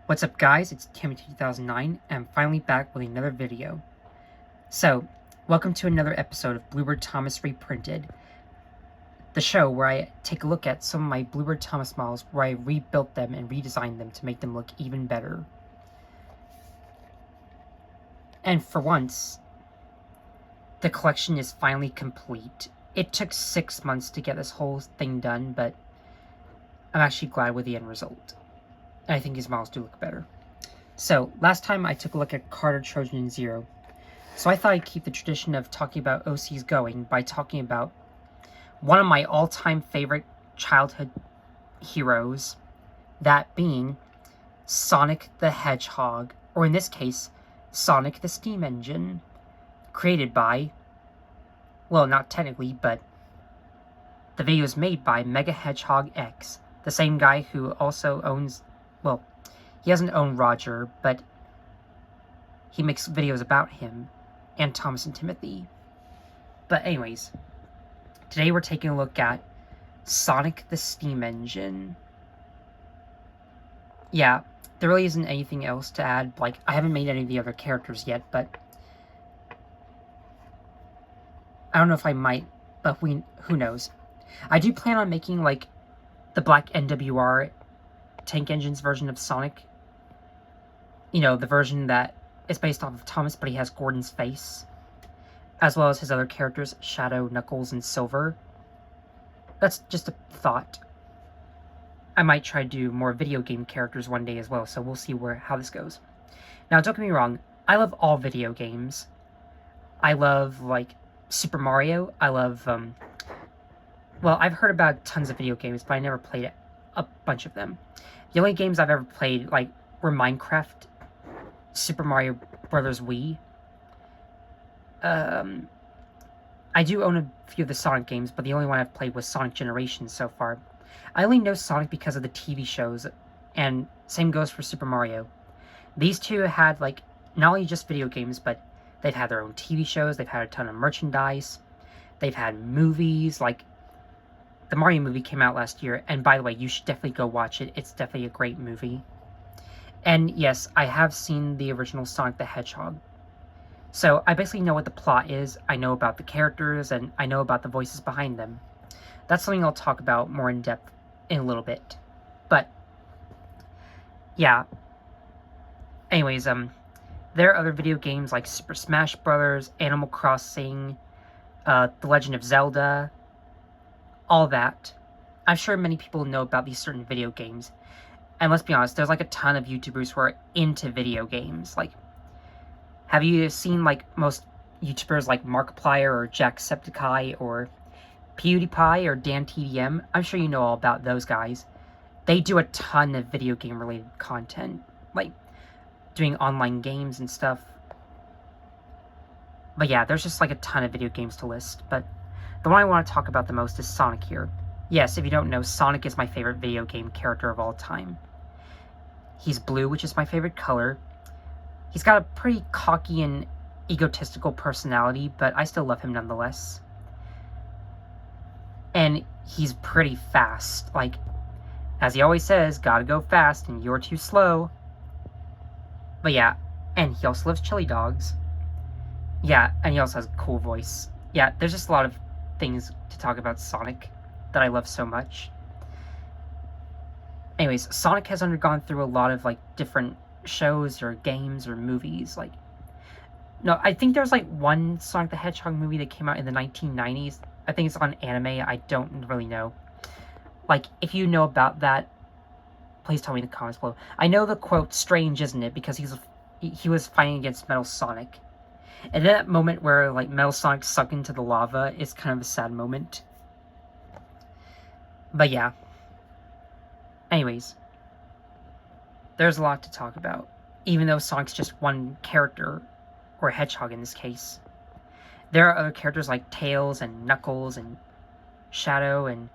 What's up guys, it's Timmy2009 and I'm finally back with another video. So, welcome to another episode of Bluebird Thomas RE-printed, the show where I take a look at some of my Bluebird Thomas models where I rebuilt them and redesigned them to make them look even better. And for once, the collection is finally complete. It took 6 months to get this whole thing done, but I'm actually glad with the end result. And I think these models do look better. So, last time I took a look at Carter, Trojan, and Zero. So I thought I'd keep the tradition of talking about OCs going by talking about one of my all-time favorite childhood heroes, that being Sonic the Hedgehog, or in this case, Sonic the Steam Engine, created by, well, not technically, but the video is made by Mega Hedgehog X, the same guy who also owns, well, he doesn't own Roger, but he makes videos about him, and Thomas and Timothy. But anyways, today we're taking a look at Sonic the Steam Engine. Yeah, there really isn't anything else to add. Like, I haven't made any of the other characters yet, but I don't know if I might, but who knows. I do plan on making, like, the black NWR Tank Engine's version of Sonic. You know, the version that is based off of Thomas, but he has Gordon's face, as well as his other characters, Shadow, Knuckles, and Silver. That's just a thought. I might try to do more video game characters one day as well, so we'll see how this goes. Now, don't get me wrong, I love all video games. I love, like, Super Mario. I love, well, I've heard about tons of video games, but I never played a bunch of them. The only games I've ever played, like, were Minecraft, Super Mario Brothers Wii. I do own a few of the Sonic games, but the only one I've played was Sonic Generations so far. I only know Sonic because of the TV shows, and same goes for Super Mario. These two had, like, not only just video games, but they've had their own TV shows, they've had a ton of merchandise, they've had movies, like, the Mario movie came out last year, and by the way, you should definitely go watch it. It's definitely a great movie. And yes, I have seen the original Sonic the Hedgehog. So I basically know what the plot is, I know about the characters, and I know about the voices behind them. That's something I'll talk about more in depth in a little bit. But, yeah. Anyways, there are other video games like Super Smash Bros., Animal Crossing, The Legend of Zelda, all that. I'm sure many people know about these certain video games. And let's be honest, there's like a ton of YouTubers who are into video games. Like, have you seen like most YouTubers like Markiplier or Jacksepticeye or PewDiePie or DanTDM? I'm sure you know all about those guys. They do a ton of video game related content, like doing online games and stuff. But yeah, there's just like a ton of video games to list, but the one I want to talk about the most is Sonic here. Yes, if you don't know, Sonic is my favorite video game character of all time. He's blue, which is my favorite color. He's got a pretty cocky and egotistical personality, but I still love him nonetheless. And he's pretty fast. Like, as he always says, gotta go fast and you're too slow. But yeah, and he also loves chili dogs. Yeah, and he also has a cool voice. Yeah, there's just a lot of things to talk about Sonic that I love so much. Anyways, Sonic has undergone through a lot of, like, different shows or games or movies. Like, no, I think there's, like, one Sonic the Hedgehog movie that came out in the 1990s. I think it's on anime. I don't really know. Like, if you know about that, please tell me in the comments below. I know the quote, strange, isn't it? Because he was fighting against Metal Sonic. And that moment where, like, Metal Sonic sunk into the lava is kind of a sad moment. But yeah. Anyways. There's a lot to talk about. Even though Sonic's just one character, or Hedgehog in this case. There are other characters like Tails and Knuckles and Shadow and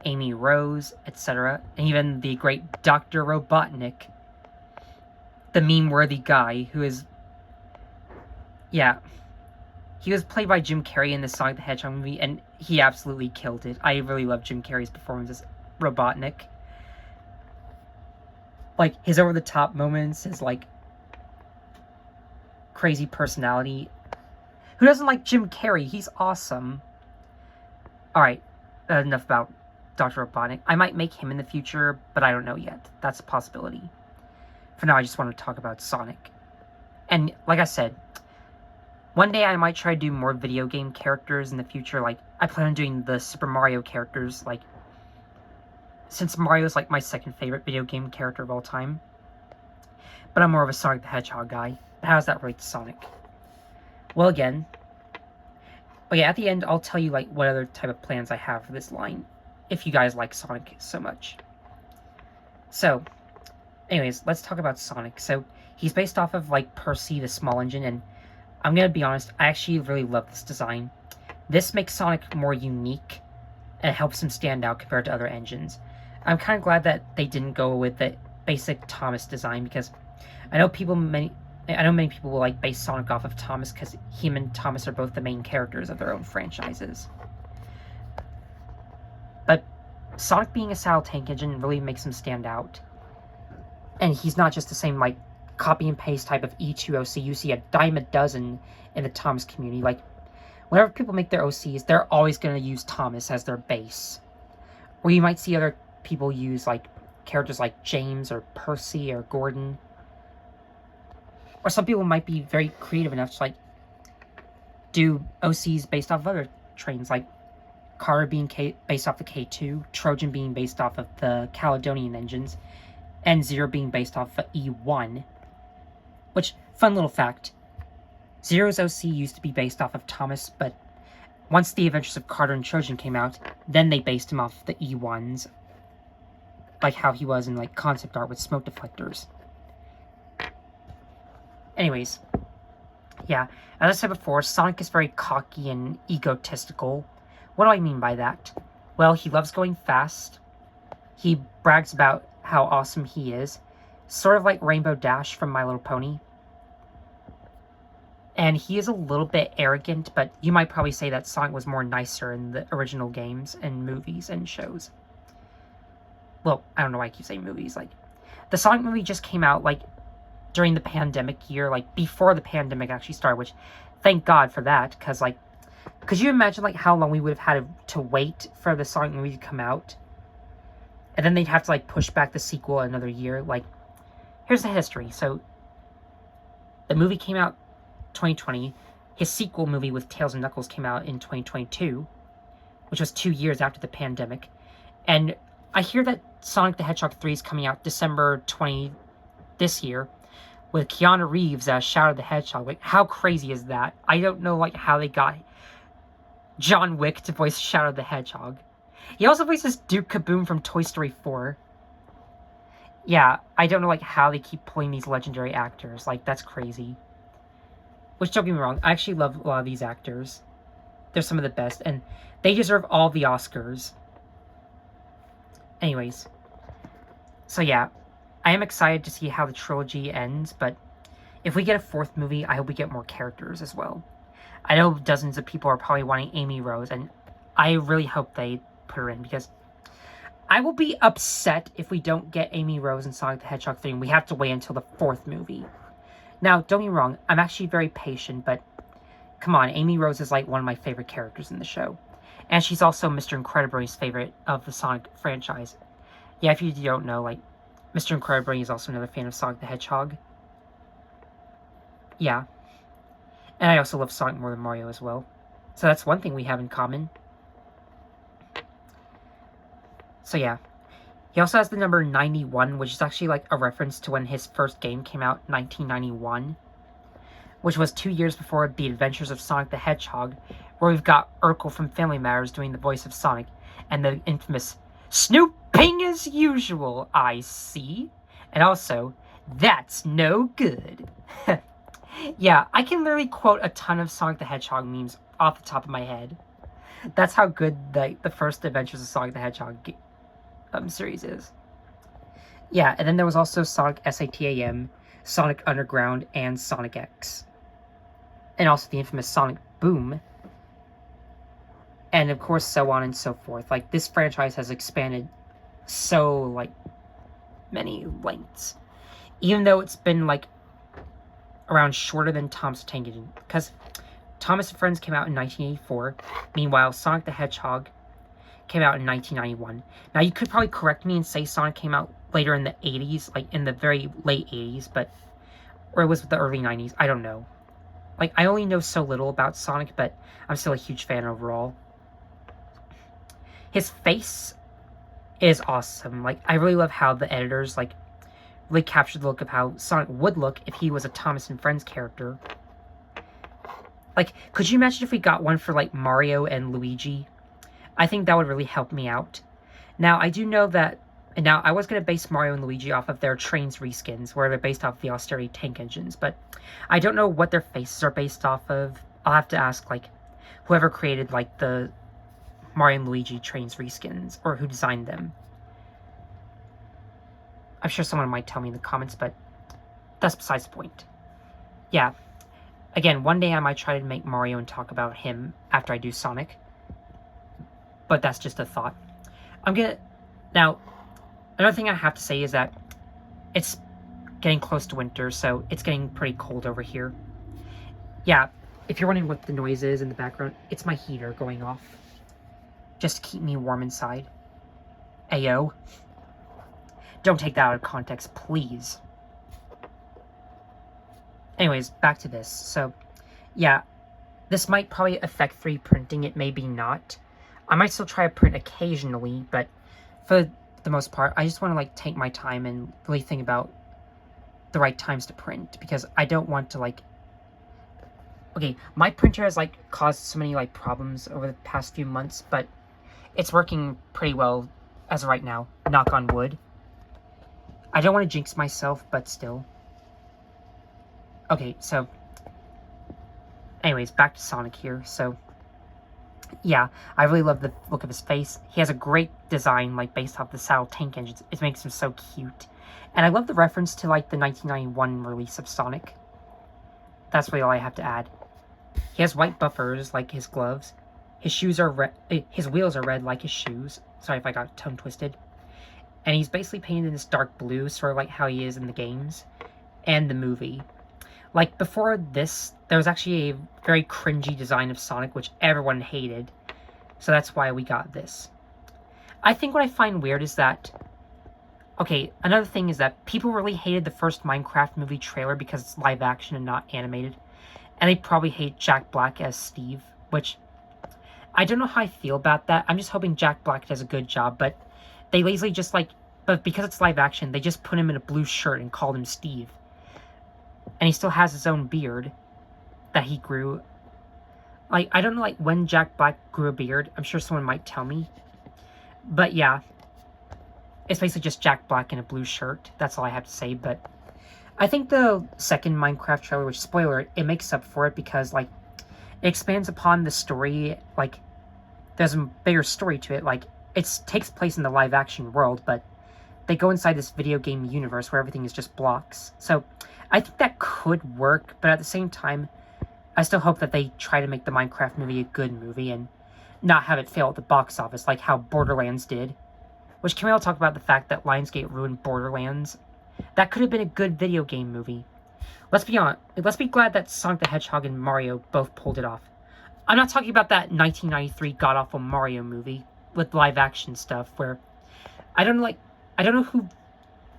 Amy Rose, etc. And even the great Dr. Robotnik. The meme-worthy guy who is... Yeah. He was played by Jim Carrey in the Sonic the Hedgehog movie, and he absolutely killed it. I really love Jim Carrey's performance as Robotnik. Like, his over-the-top moments, his, like, crazy personality. Who doesn't like Jim Carrey? He's awesome. Alright, enough about Dr. Robotnik. I might make him in the future, but I don't know yet. That's a possibility. For now, I just want to talk about Sonic. And, like I said, one day I might try to do more video game characters in the future. Like, I plan on doing the Super Mario characters, like, since Mario's, like, my second favorite video game character of all time. But I'm more of a Sonic the Hedgehog guy. How does that relate to Sonic? Well, again, but yeah, at the end, I'll tell you, like, what other type of plans I have for this line, if you guys like Sonic so much. So, anyways, let's talk about Sonic. So, he's based off of, like, Percy the Small Engine, and I'm gonna be honest, I actually really love this design. This makes Sonic more unique, and helps him stand out compared to other engines. I'm kind of glad that they didn't go with the basic Thomas design, because I know many people will, like, base Sonic off of Thomas, because him and Thomas are both the main characters of their own franchises. But Sonic being a saddle tank engine really makes him stand out. And he's not just the same, like, copy and paste type of E2 OC. You see a dime a dozen in the Thomas community. Like, whenever people make their OCs, they're always going to use Thomas as their base. Or you might see other people use, like, characters like James or Percy or Gordon. Or some people might be very creative enough to, like, do OCs based off of other trains, like Carter being based off the K2, Trojan being based off of the Caledonian engines, and Zero being based off of E1. Which, fun little fact, Zero's OC used to be based off of Thomas, but once the Adventures of Carter and Trojan came out, then they based him off the E1s. Like how he was in, like, concept art with smoke deflectors. Anyways, yeah, as I said before, Sonic is very cocky and egotistical. What do I mean by that? Well, he loves going fast. He brags about how awesome he is. Sort of like Rainbow Dash from My Little Pony. And he is a little bit arrogant, but you might probably say that Sonic was more nicer in the original games and movies and shows. Well, I don't know why I keep saying movies. Like, the Sonic movie just came out, like, during the pandemic year, like, before the pandemic actually started, which, thank God for that, because, like, could you imagine, like, how long we would have had to wait for the Sonic movie to come out? And then they'd have to, like, push back the sequel another year. Like, here's the history. So, the movie came out 2020. His sequel movie with Tails and Knuckles came out in 2022, which was 2 years after the pandemic. And I hear that Sonic the Hedgehog 3 is coming out December 20 this year, with Keanu Reeves as Shadow the Hedgehog. Like, how crazy is that? I don't know, like, how they got John Wick to voice Shadow the Hedgehog. He also voices Duke Kaboom from Toy Story 4. Yeah, I don't know, like, how they keep pulling these legendary actors. Like, that's crazy. Which, don't get me wrong, I actually love a lot of these actors. They're some of the best, and they deserve all the Oscars. Anyways. So yeah, I am excited to see how the trilogy ends, but if we get a fourth movie, I hope we get more characters as well. I know dozens of people are probably wanting Amy Rose, and I really hope they put her in, because I will be upset if we don't get Amy Rose in Sonic the Hedgehog 3, and we have to wait until the fourth movie. Now, don't get me wrong, I'm actually very patient, but come on, Amy Rose is, like, one of my favorite characters in the show. And she's also Mr. Incredibly's favorite of the Sonic franchise. Yeah, if you don't know, like, Mr. Incredibly is also another fan of Sonic the Hedgehog. Yeah. And I also love Sonic more than Mario as well. So that's one thing we have in common. So yeah. He also has the number 91, which is actually, like, a reference to when his first game came out in 1991. Which was 2 years before The Adventures of Sonic the Hedgehog, where we've got Urkel from Family Matters doing the voice of Sonic, and the infamous "Snooping as usual, I see." And also, "That's no good." Yeah, I can literally quote a ton of Sonic the Hedgehog memes off the top of my head. That's how good the first Adventures of Sonic the Hedgehog series is. Yeah, and then there was also Sonic SATAM, Sonic Underground, and Sonic X. And also the infamous Sonic Boom. And of course, so on and so forth. Like, this franchise has expanded so, like, many lengths. Even though it's been, like, around shorter than Thomas the Tank Engine. Because Thomas and Friends came out in 1984. Meanwhile, Sonic the Hedgehog came out in 1991. Now, you could probably correct me and say Sonic came out later in the 80s, like in the very late 80s, or it was the early 90s, I don't know. Like, I only know so little about Sonic, but I'm still a huge fan overall. His face is awesome. Like, I really love how the editors, like, really captured the look of how Sonic would look if he was a Thomas and Friends character. Like, could you imagine if we got one for, like, Mario and Luigi? I think that would really help me out. Now, I do know that... And now, I was going to base Mario and Luigi off of their Trains reskins, where they're based off the Austerity tank engines, but I don't know what their faces are based off of. I'll have to ask, like, whoever created, like, the Mario and Luigi Trains reskins, or who designed them. I'm sure someone might tell me in the comments, but that's besides the point. Yeah. Again, one day I might try to make Mario and talk about him after I do Sonic. But that's just a thought. Now, another thing I have to say is that it's getting close to winter, so it's getting pretty cold over here. Yeah, if you're wondering what the noise is in the background, it's my heater going off. Just to keep me warm inside. Ayo. Don't take that out of context, please. Anyways, back to this. So, yeah, this might probably affect 3D printing, it may be not. I might still try to print occasionally, but for the most part, I just want to, like, take my time and really think about the right times to print, because I don't want to, like... Okay, my printer has, like, caused so many, like, problems over the past few months, but it's working pretty well as of right now. Knock on wood. I don't want to jinx myself, but still. Okay, so... Anyways, back to Sonic here. So, yeah, I really love the look of his face. He has a great design, like, based off the Saddle tank engines. It makes him so cute. And I love the reference to, like, the 1991 release of Sonic. That's really all I have to add. He has white buffers, like his gloves. His shoes are red. His wheels are red, like his shoes. Sorry if I got tongue twisted. And he's basically painted in this dark blue, sort of like how he is in the games and the movie. Like, before this, there was actually a very cringy design of Sonic, which everyone hated. So that's why we got this. I think what I find weird is that... Okay, another thing is that people really hated the first Minecraft movie trailer because it's live action and not animated. And they probably hate Jack Black as Steve, which... I don't know how I feel about that. I'm just hoping Jack Black does a good job, but they lazily just, like... But because it's live action, they just put him in a blue shirt and called him Steve. And he still has his own beard that he grew. Like, I don't know, like, when Jack Black grew a beard. I'm sure someone might tell me. But, yeah. It's basically just Jack Black in a blue shirt. That's all I have to say, but... I think the second Minecraft trailer, which, spoiler, it makes up for it because, like, it expands upon the story. Like, there's a bigger story to it. Like, it takes place in the live-action world, but they go inside this video game universe where everything is just blocks. So, I think that could work, but at the same time, I still hope that they try to make the Minecraft movie a good movie and not have it fail at the box office like how Borderlands did. Which, can we all talk about the fact that Lionsgate ruined Borderlands? That could have been a good video game movie. Let's be glad that Sonic the Hedgehog and Mario both pulled it off. I'm not talking about that 1993 god-awful Mario movie with live-action stuff where... I don't know who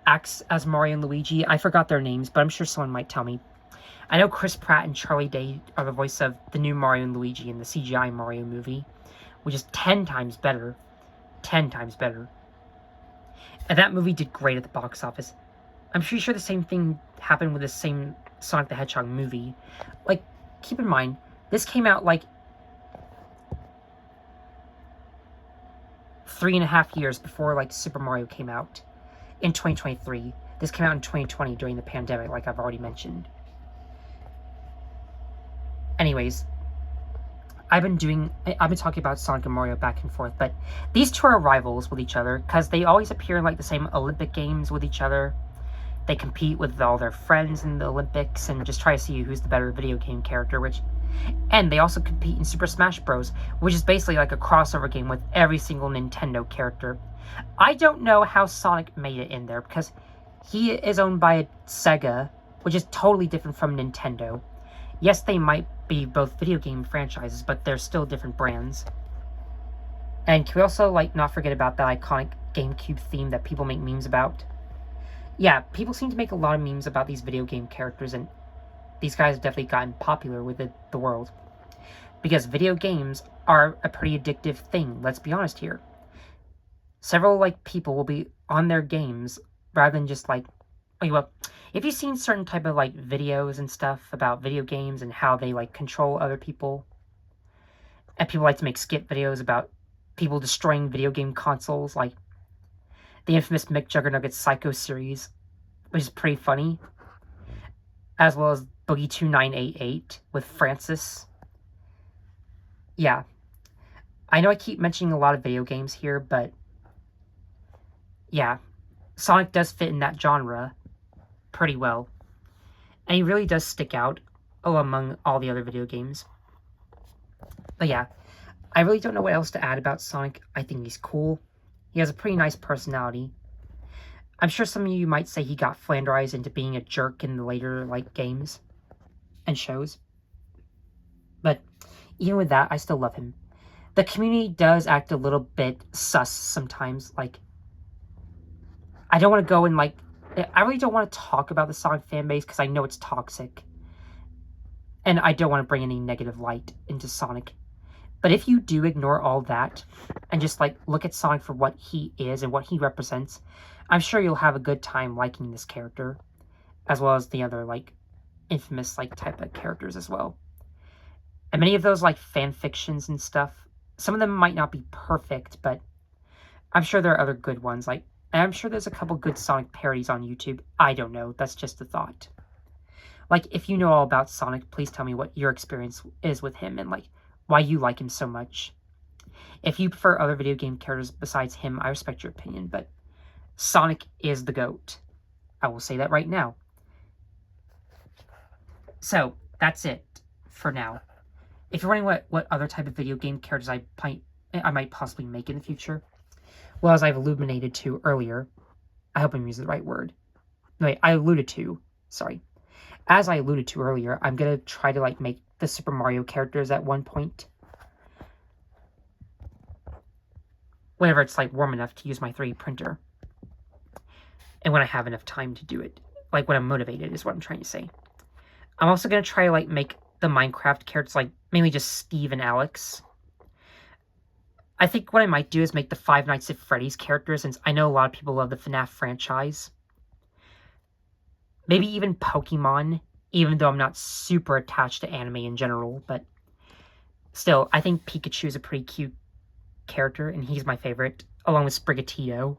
acts as Mario and Luigi. I forgot their names, but I'm sure someone might tell me. I know Chris Pratt and Charlie Day are the voice of the new Mario and Luigi in the CGI Mario movie, which is 10 times better. 10 times better. And that movie did great at the box office. I'm pretty sure the same thing happened with the same Sonic the Hedgehog movie. Like, keep in mind, this came out, like, 3.5 years before, like, Super Mario came out in 2023. This came out in 2020 during the pandemic, like I've already mentioned. Anyways, I've been talking about Sonic and Mario back and forth, but these two are rivals with each other because they always appear in, like, the same Olympic Games with each other. They compete with all their friends in the Olympics and just try to see who's the better video game character, and they also compete in Super Smash Bros., which is basically like a crossover game with every single Nintendo character. I don't know how Sonic made it in there, because he is owned by Sega, which is totally different from Nintendo. Yes, they might be both video game franchises, but they're still different brands. And can we also, like, not forget about that iconic GameCube theme that people make memes about? Yeah, people seem to make a lot of memes about these video game characters, and these guys have definitely gotten popular with the world. Because video games are a pretty addictive thing, let's be honest here. Several, like, people will be on their games rather than just, like, okay, well, if you've seen certain type of, like, videos and stuff about video games and how they, like, control other people, and people like to make skit videos about people destroying video game consoles, like the infamous Mick Juggernaut's Psycho series, which is pretty funny, as well as Boogie 2988 with Francis. Yeah, I know I keep mentioning a lot of video games here, but yeah, Sonic does fit in that genre pretty well, and he really does stick out among all the other video games. But yeah, I really don't know what else to add about Sonic. I think he's cool. He has a pretty nice personality. I'm sure some of you might say he got flanderized into being a jerk in the later, like, games and shows. But even with that, I still love him. The community does act a little bit sus sometimes. Like, I don't want to go and, like, I really don't want to talk about the Sonic fan base because I know it's toxic. And I don't want to bring any negative light into Sonic. But if you do ignore all that and just, like, look at Sonic for what he is and what he represents, I'm sure you'll have a good time liking this character, as well as the other, like, infamous, like, type of characters as well. And many of those, like, fan fictions and stuff, some of them might not be perfect, but I'm sure there are other good ones. Like, and I'm sure there's a couple good Sonic parodies on YouTube. I don't know. That's just a thought. Like, if you know all about Sonic, please tell me what your experience is with him and, like, why you like him so much. If you prefer other video game characters besides him, I respect your opinion, but Sonic is the GOAT. I will say that right now. So, that's it for now. If you're wondering what other type of video game characters I might possibly make in the future, well, as I've illuminated to earlier, I hope I'm using the right word. Wait, as I alluded to earlier, I'm going to try to, like, make the Super Mario characters at one point. Whenever it's, like, warm enough to use my 3D printer. And when I have enough time to do it. Like, when I'm motivated is what I'm trying to say. I'm also going to try to, like, make the Minecraft characters, like, mainly just Steve and Alex. I think what I might do is make the Five Nights at Freddy's characters, since I know a lot of people love the FNAF franchise. Maybe even Pokemon, even though I'm not super attached to anime in general, but still, I think Pikachu is a pretty cute character, and he's my favorite, along with Sprigatito.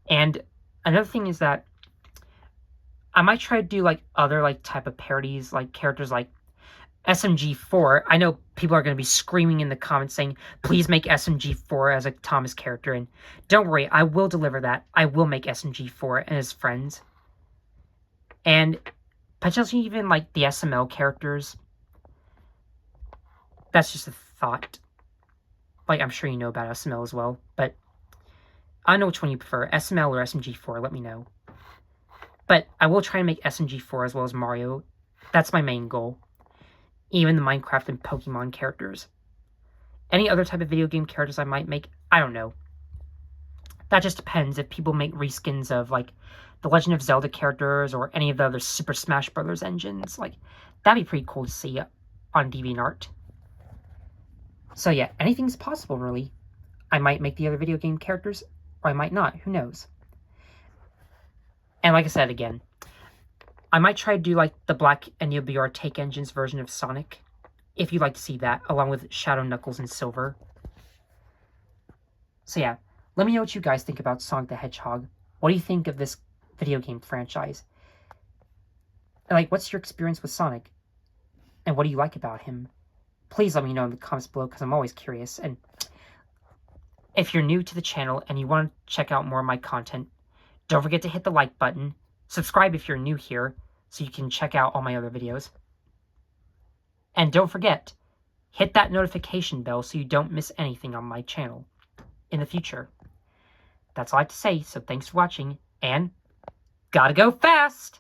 And another thing is that I might try to do, like, other, like, type of parodies, like characters like SMG4. I know people are going to be screaming in the comments saying, please make SMG4 as a Thomas character, and don't worry, I will deliver that. I will make SMG4 and his friends. And potentially even, like, the SML characters. That's just a thought. Like, I'm sure you know about SML as well, but I don't know which one you prefer, SML or SMG4, let me know. But I will try to make SMG4 as well as Mario. That's my main goal. Even the Minecraft and Pokemon characters. Any other type of video game characters I might make, I don't know. That just depends if people make reskins of, like, the Legend of Zelda characters or any of the other Super Smash Bros. Engines. Like, that'd be pretty cool to see on DeviantArt. So yeah, anything's possible, really. I might make the other video game characters, or I might not. Who knows? And like I said again, I might try to do, like, the Black and Neo Take Engines version of Sonic, if you'd like to see that, along with Shadow, Knuckles, and Silver. So yeah, let me know what you guys think about Sonic the Hedgehog. What do you think of this video game franchise? And, like, what's your experience with Sonic? And what do you like about him? Please let me know in the comments below, because I'm always curious. And if you're new to the channel and you want to check out more of my content, don't forget to hit the like button. Subscribe if you're new here, so you can check out all my other videos. And don't forget, hit that notification bell so you don't miss anything on my channel. in the future. That's all I have to say, so thanks for watching, and gotta go fast!